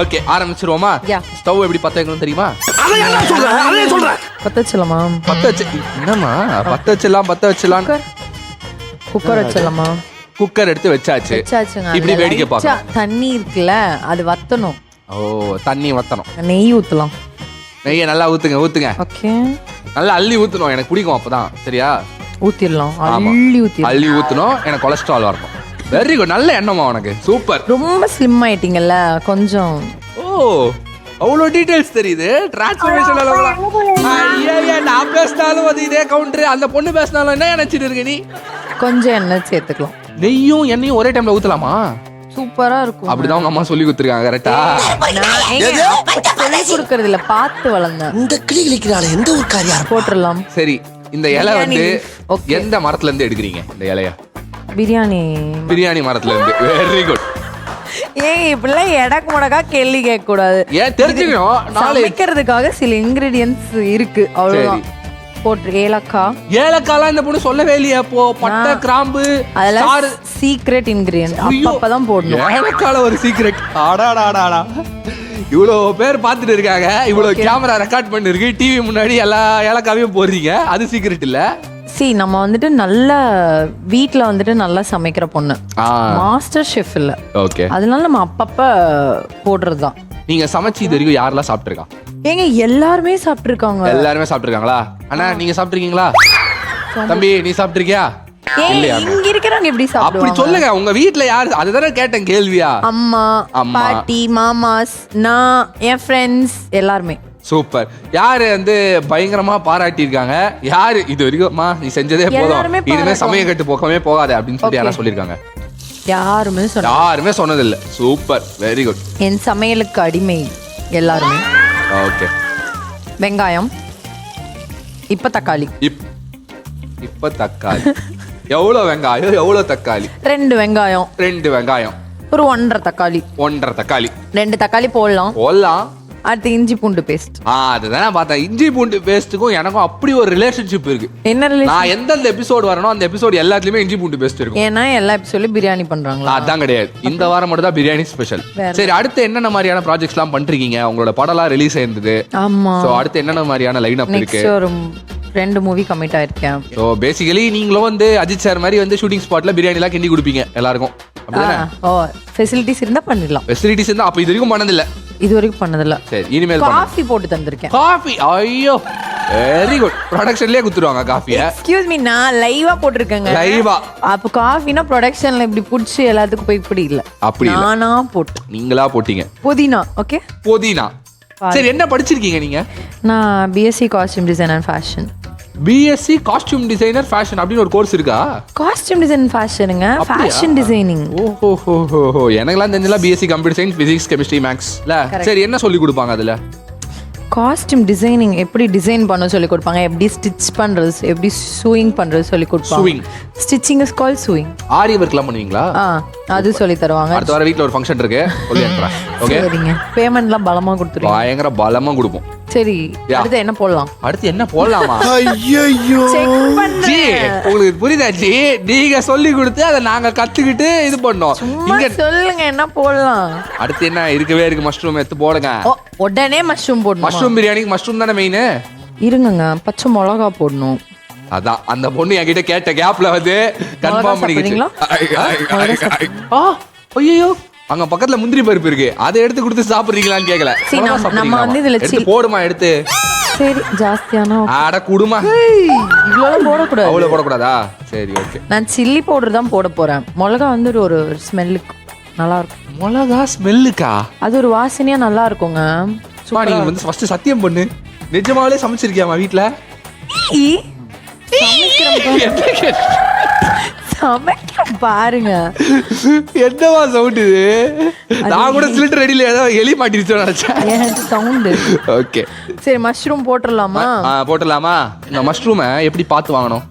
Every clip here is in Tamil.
ஓகே ஆரம்பிச்சிருவோமா? ஸ்டவ் எப்படி பத்த வைக்கணும் தெரியுமா? பத்த வச்சலாமா? பத்த வச்சு என்னம்மா பத்த வச்சலாம் குக்கர் வச்சலாமா? குக்கர் எடுத்து வச்சாச்சு. இப்படி வேடிக்கை பார்க்கலாம். தண்ணி இருக்குல்ல அது வத்தணும். ஓ தண்ணி வத்தணும். நெய் ஊத்தலாம். நெய்யை நல்லா ஊத்துங்க. ஓகே நல்லா அள்ளி ஊத்தணும், எனக்கு பிடிக்கும் அப்பதான். சரியா? ஊத்திடலாம். அள்ளி ஊத்தணும், எனக்கு கொலஸ்ட்ரால் வரணும். வெரி குட், நல்ல எண்ணமா உனக்கு. சூப்பர். ரொம்ப ஸ்லிம் ஆயிட்டீங்கல்ல கொஞ்சம். ஓ அவ்வளோ டீடைல்ஸ் தெரியுது. டிரான்ஸ்ஃபர்மேஷன் ஐயா நான் பேசினாலும் அது இதே கவுண்டர், அந்த பொண்ணு பேசினாலும் என்ன நினைச்சிட்டு இருக்க நீ? கொஞ்சம் எண்ணெய் சேர்த்துக்கலாம். நெய்யும் எண்ணெயும் ஒரே டைம்ல ஊத்தலாமா? சூப்பரா இருக்கும். அப்படிதான் உங்க அம்மா சொல்லி கொடுத்துருக்காங்க. கரெக்டா? சொல்லி கொடுக்கறது இல்ல, பார்த்து வளர்ந்தேன். இந்த கிளி கிளிக்கிறாள் எந்த ஒரு காரியம் போட்டுடலாம். சரி, இந்த இலை வந்து எந்த மரத்துல இருந்து எடுக்கிறீங்க? இந்த இலைய பிரியாணி மரத்துல இருந்து. Very good. ஏன் இப்படிலாம் எடக்கு முடக்கா கேள்வி கேட்க கூடாது. ஏன் தெரிஞ்சுக்கணும், சமைக்கிறதுக்காக சில இன்கிரீடியன்ஸ் இருக்கு, அவ்வளவுதான். போட்டு ஏலக்காய் இந்த பொண்ணு சொல்லவே இல்லையா? பட்டை கிராம்பு அதெல்லாம் சீக்ரெட் இன்கிரியன்ட், அப்பதான் போடணும். ஏலக்காய் ஒரு சீக்ரெட். ஆடாடாடாடா, இவ்வளோ பேர் பார்த்துட்டு இருக்காங்க, இவ்வளோ கேமரா ரெக்கார்ட் பண்ணிருக்கு, டிவி முன்னாடி எல்லா ஏலக்காவையும் போடுறீங்க, அது சீக்ரெட் இல்ல. நம்ம வந்துட்டு நல்ல வீட்ல வந்துட்டு நல்லா சமைக்கிற பொண்ணு, மாஸ்டர் ஷெஃப் இல்ல. ஓகே, அதனால நம்ம அப்பப்ப போடுறதுதான். நீங்க சமைச்சு இது வரைக்கும் யாரெல்லாம் சாப்பிட்டுருக்கா? ஏங்க எல்லாருமே சாப்பிட்டுருக்காங்க. எல்லாருமே சாப்பிட்டுருக்காங்களா? அண்ணா நீங்க சாப்பிட்டுருக்கீங்களா? தம்பி நீ சாப்பிட்டுருக்கியா? இங்க இருக்கிறவங்க எப்படி சாப்பிடுவாங்க? அப்படி சொல்லுங்க, உங்க வீட்ல யாரு? அதுதானே கேட்டேன் கேள்வியா. அம்மா, பாட்டி, மாமாஸ், நான், என் ஃப்ரெண்ட்ஸ் எல்லாருமே. சூப்பர். யாரு வந்து பயங்கரமா பாராட்டி இருக்காங்க? யாரு இது வரைக்கும் நீ செஞ்சதே போதும், இனிமே சமய கட்டு போக்கமே போகாத அப்படின்னு சொல்லி யாரா சொல்லிருக்காங்க? யாருமே சொன்னதில்லை. Super, very good. என் சமையலுக்கு அடிமை எல்லாருமே. ஓகே. வெங்காயம், இப்ப தக்காளி. இப்ப தக்காளி. எவ்வளவு வெங்காயம், எவ்வளவு தக்காளி? 2 வெங்காயம். 2 வெங்காயம். ஒரு 1.5 தக்காளி. 1.5 தக்காளி. 2 தக்காளி போடலாம். அடுத்து இஞ்சி பூண்டு பேஸ்ட். அதுதான் பார்த்தேன். இஞ்சி பூண்டு பேஸ்ட்டுக்கும் எனக்கும் அப்படி ஒரு ரிலேஷன்ஷிப் இருக்கு. என்ன ரிலேஷன்? நான் எந்தெந்த எபிசோட் வரணும் அந்த எபிசோட் எல்லாத்துலயுமே இஞ்சி பூண்டு பேஸ்ட் இருக்கும். ஏன்னா எல்லா எபிசோட்லயும் பிரியாணி பண்றாங்களா? அதான் கிடையாது, இந்த வாரம் மட்டும் தான் பிரியாணி ஸ்பெஷல். சரி, அடுத்து என்னென்ன மாதிரியான ப்ராஜெக்ட்ஸ் எல்லாம் பண்றீங்க? உங்களோட படம்லாம் ரிலீஸ் ஆயிருந்தது. ஆமா. சோ அடுத்து என்னென்ன மாதிரியான லைன் அப் இருக்கு? ஒரு 2 மூவி கமிட் ஆயிருக்கேன். சோ பேசிக்கலி நீங்களும் வந்து அஜித் சார் மாதிரி வந்து ஷூட்டிங் ஸ்பாட்ல பிரியாணி எல்லாம் கிண்டி கொடுப்பீங்க எல்லாருக்கும், அப்படிதானே? ஃபெசிலிட்டிஸ் இருந்தா பண்ணிடலாம். ஃபெசிலிட்டிஸ் இருந்தா அப்ப இது வரைக்கும் பண்ணதில்ல? இது வரைக்கும் பண்ணதில்ல. சரி, இனிமேல் காஃபி போட்டு தந்திருக்கேன். காஃபி, ஐயோ வெரி குட். ப்ரொடக்ஷன்லயே குத்துருவாங்க காஃபியை. எக்ஸ்கியூஸ் மீ, நான் லைவா போட்டுருக்கேங்க. லைவா? அப்ப காஃபினா ப்ரொடக்ஷன்ல இப்படி புடிச்சு எல்லாத்துக்கும் போய் இப்படி இல்ல, அப்படி நானா போட்டு. நீங்களா போட்டீங்க? புதினா. ஓகே, புதினா. சரி, என்ன படிச்சிருக்கீங்க நீங்க? நான் BSc costume design and fashion. BSc costume designer fashion அப்படின்னு ஒரு கோர்ஸ் இருக்கா? காஸ்டியூம் டிசைன் ஃபேஷனுங்க, ஃபேஷன் டிசைனிங். ஓஹோ, எனக்கெல்லாம் தெரிஞ்சலாம் BSc computer science, physics, chemistry, மேக்ஸ்ல. சரி, என்ன சொல்லி கொடுப்பாங்க அதுல? காஸ்டியூம் டிசைனிங் எப்படி டிசைன் பண்ண சொல்லி கொடுப்பாங்க, எப்படி ஸ்டிச் பண்றது, எப்படி சூயிங் பண்றது சொல்லி கொடுப்பாங்க. Sewing, stitching is called sewing. Aari வர்க்லாம் பண்ணுவீங்களா? அது சொல்லி தருவாங்க. அடுத்த வாரம் வீட்ல ஒரு ஃபங்க்ஷன் இருக்கு, சொல்லி அனுப்புறேன். ஓகே, சரிங்க. பேமெண்ட்லாம் பலமா கொடுத்துருங்க. பயங்கர பலமா கொடுப்போம். சரி, அடுத்து என்ன போடலாம்? அடுத்து என்ன போடலாமா? ஐயோ, ஜி உங்களுக்கு புரியுதா ஜி? நீங்க சொல்லி கொடுத்து அதை நாங்க கத்துக்கிட்டு இது பண்ணோம். இங்க சொல்லுங்க என்ன போடலாம். அடுத்து என்ன இருக்கவே இருக்கு? மஷ்ரூம் எடுத்து போடுங்க. உடனே மஷ்ரூம் போடணும். மஷ்ரூம் பிரியாணிக்கு மஷ்ரூம் தானே மெயின். இருங்க, பச்சை மிளகா போடணும். அதான் அந்த பொண்ணு என்கிட்ட கேட்ட கேப்ல வந்து கன்ஃபார்ம் பண்ணிக்கிட்டீங்களா? ஐயோ, அங்க பக்கத்துல முந்திரி பருப்பு இருக்கு, அதை எடுத்து கொடுத்து சாப்பிடுறீங்களான்னு கேக்கல. நம்ம வந்து இதுல எடுத்து போடுமா, எடுத்து. சரி, ஜாஸ்தியானா ஆட குடுமா, இவ்வளவு போட கூடாது. அவ்வளவு போட கூடாதா? சரி, ஓகே. நான் சில்லி பவுடர் தான் போட போறேன். மிளகா வந்து ஒரு ஸ்மெல்லுக்கு நல்லா இருக்கும். மிளகா ஸ்மெல்லுக்கா? அது ஒரு வாசனையா நல்லா இருக்குங்க. சும்மா நீங்க வந்து ஃபர்ஸ்ட் சத்தியம் பண்ணு, நிஜமாவே சமைச்சிருக்கியாமா வீட்ல? பாருங்க என்னவா சவுண்ட் இது? நான் கூட சிலிண்டர் ரெடியில ஏதோ எலி மாட்டிருச்சோ நினைச்சேன். சவுண்ட். ஓகே, சரி, மஷ்ரூம் போட்டுடலாமா? போட்டுடலாமா. இந்த மஷ்ரூமை எப்படி பார்த்து வாங்கணும்?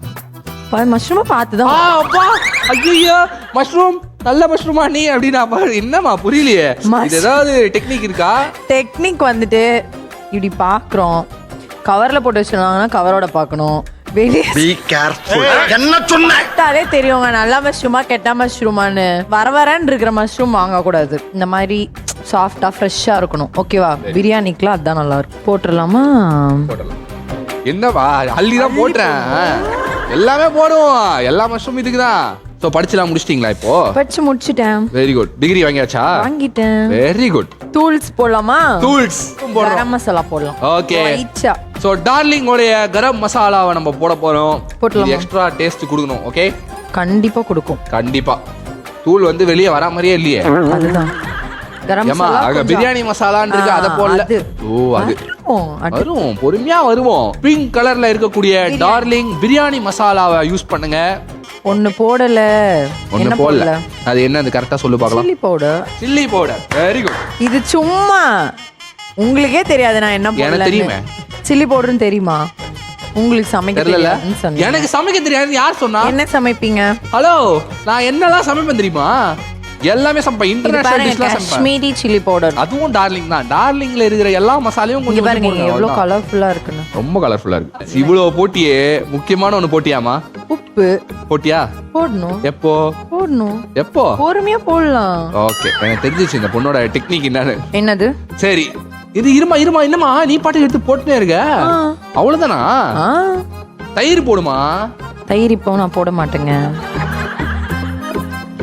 மஷ்ரூமை பார்த்துதான். ஐயோ, மஷ்ரூம் நல்ல மஷ்ரூமா நீ அப்படின்னா என்னமா புரியலையே. இது ஏதாவது டெக்னிக் இருக்கா? டெக்னிக் வந்துட்டு இப்படி பாக்குறோம், கவர்ல போட்டு வச்சிருந்தாங்கன்னா கவரோட பாக்கணும். என்ன சொன்னாலே தெரியுங்க நல்ல மஷ்ரூமா கெட்ட மஷ்ரூமான்னு. வரன்னு இருக்கிற மஷ்ரூம் வாங்க கூடாது. இந்த மாதிரி சாஃப்டா ஃப்ரெஷ்ஷா இருக்கணும். ஓகேவா? பிரியாணிக்குலாம் அதான் நல்லா இருக்கும். போட்டுடலாமா? போடலாம். என்னவா அள்ளி தான் போட்டுறேன். எல்லாமே போடுவோம். எல்லா மஷ்ரூம் இதுக்கு தான். ஸோ படிச்சுலாம் முடிச்சிட்டிங்களா இப்போ? படிச்சு முடிச்சிட்டேன். Very good. டிகிரி வாங்கியாச்சா? வாங்கிட்டேன். Very good. டூல்ஸ் போடலாமா? டூல்ஸ் கரம் மசாலா போடலாம். ஓகே. ரைட்டா. ஸோ டார்லிங் உடைய கரம் மசாலாவை நம்ம போட போறோம். போடலாமா? எக்ஸ்ட்ரா டேஸ்ட் கொடுக்கணும். ஓகே, கண்டிப்பா கொடுக்கும். கண்டிப்பா. தூள் வந்து வெளியே வர மாதிரியே இல்லையே. அதுதான் கரம் ஏமா மசாலா. அங்க பிரியாணி மசாலான்னு இருக்கு, அதை போடல. ஓ, அது வரும், பொறுமையா வருவோம். பிங்க் கலர்ல இருக்கக்கூடிய டார்லிங் பிரியாணி மசாலாவை யூஸ் பண்ணுங்க. ஒன்னு போடல. ஒன்னு போடல. அது என்ன, அது கரெக்டா சொல்லு பார்க்கலாம். Chilli powder. Chilli powder. Very good. இது சும்மா உங்களுக்கே தெரியாது நான் என்ன போடல. எனக்கு தெரியுமே. சில்லி பவுடர்னு தெரியுமா? உங்களுக்கு சமைக்க தெரியல. தெரியாது. எனக்கு சமைக்க தெரியாது. யார் சொன்னா? என்ன சமைப்பீங்க? ஹலோ, நான் என்னலாம் சமைப்பேன் தெரியுமா? எல்லாமே சமைப்பேன். இன்டர்நேஷனல் டிஷ்லாம் சமைப்பேன். Kashmiri chilli powder. அதுவும் டார்லிங் தான். டார்லிங்ல இருக்கிற எல்லா மசாலையும் கொஞ்சம் பாருங்க கொஞ்சம் எவ்வளவு போடணும். கலர்ஃபுல்லா இருக்குன்னு. ரொம்ப கலர்ஃபுல்லா இருக்கு. இவ்வளவு போட்டியே முக்கியமான ஒண்ணு போட்டியாமா? உப்பு போட்டியா? போடணும். எப்போ போடணும். எப்போ? பொறுமையா போடலாம். ஓகே, எனக்கு தெரிஞ்சிச்சு இந்த பொண்ணோட டெக்னிக் என்னன்னு. என்னது? சரி, இது இருமா என்னமா நீ பாட்டு எடுத்து போட்டுனே இருக்க? அவ்வளவுதானா? தயிர் போடுமா? தயிர் இப்போ நான் போட மாட்டேங்க.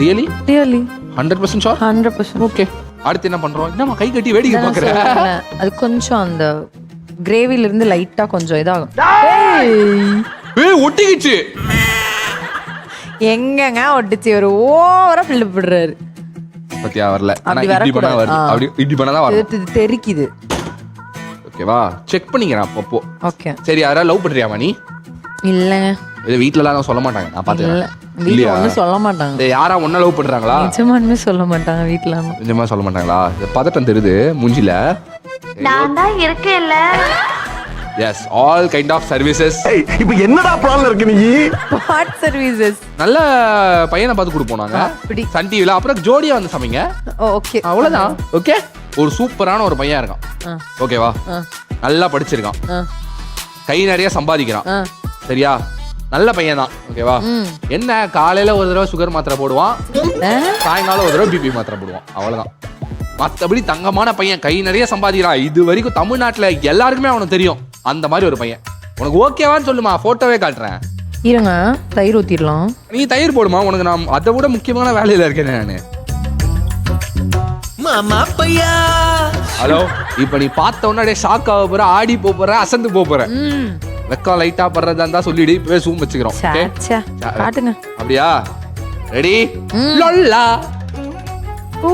ரியலி? 100% ஷோர்? 100%. ஓகே, அடுத்து என்ன பண்றோம்? என்னமா கை கட்டி வேடிக்கை பாக்குற? அது கொஞ்சம் அந்த கிரேவில இருந்து லைட்டா கொஞ்சம் இதாகும். ஏய், ஒட்டிக்கிச்சு. எங்கங்க ஒட்டிச்சு? ஒரு ஓவரா ஃபில் பண்றாரு. பத்தியா வரல. ஆனா அப்படி இப்படி பண்ணா வரக்கூடாது. வருது. அப்படி இப்படி பண்ணா தான் வரும். இது தெரிக்குது. ஓகேவா? செக் பண்ணிக்கிறேன் அப்பப்போ. ஓகே. சரி, யாரா லவ் பண்றியாமா நீ? இல்லங்க. இது வீட்லலாம் சொல்ல மாட்டாங்க, நான் இல்ல. பாத்துக்கிறேன். வீட்ல ஒண்ணும் சொல்ல மாட்டாங்க. டேய், யாரா ஒண்ணு லவ் பண்றாங்களா? நிஜமாலுமே சொல்ல மாட்டாங்க வீட்ல. நிஜமா சொல்ல மாட்டாங்களா? இது பதட்டம் தெரியுது மூஞ்சில. நான் தான் இருக்கேன்ல. Yes, all kind of services. இப்போ என்னடா பிளான்ல இருக்கு நீ? What services? நல்ல பையனை பார்த்து கொடுப்போம் நாங்க. அப்படி. சன் டிவில அப்புறம் ஜோடியா வந்து சமைங்க. ஓகே. அவ்வளவுதான். ஓகே, ஒரு சூப்பரான ஒரு பையன் இருக்கான். ஓகேவா? நல்லா படிச்சிருக்கான். கை நிறைய சம்பாதிக்கிறான். சரியா? நல்ல பையன் தான். ஓகேவா? என்ன, காலையில ஒரு தடவை சுகர் மாத்திரை போடுவான், சாயங்காலம் ஒரு தடவை பிபி மாத்திரை போடுவான். அவ்வளவுதான். மத்தபடி தங்கமான பையன், கை நிறைய சம்பாதிக்கிறான். இது வரைக்கும் தமிழ்நாட்டுல எல்லாருக்குமே அவனுக்கு தெரியும். அந்த மாதிரி ஒரு பையன். உனக்கு ஓகேவான்னு சொல்லுமா, போட்டோவே காட்டுறேன். இருங்க, தயிர் ஊத்திடலாம். நீ தயிர் போடுமா, உனக்கு நான் அதை விட முக்கியமான வேலையில இருக்கேன் நானு. மாமா பையா. ஹலோ, இப்ப நீ பார்த்த உடனே ஷாக் ஆக போற, ஆடி போற, அசந்து போற. வெக்கம் லைட்டா படுறதா இருந்தா சொல்லிடு, இப்பவே சூம் வச்சுக்கிறோம். காட்டுங்க. அப்படியா? ரெடி? லொல்லா. ஓ,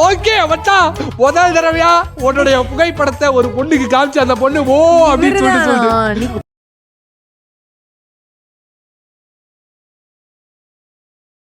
ஓகே மச்சான். முதல் தடவையா உன்னுடைய புகைப்படத்தை ஒரு பொண்ணுக்கு காமிச்சு அந்த பொண்ணு ஓ அப்படின்னு சொல்லிட்டு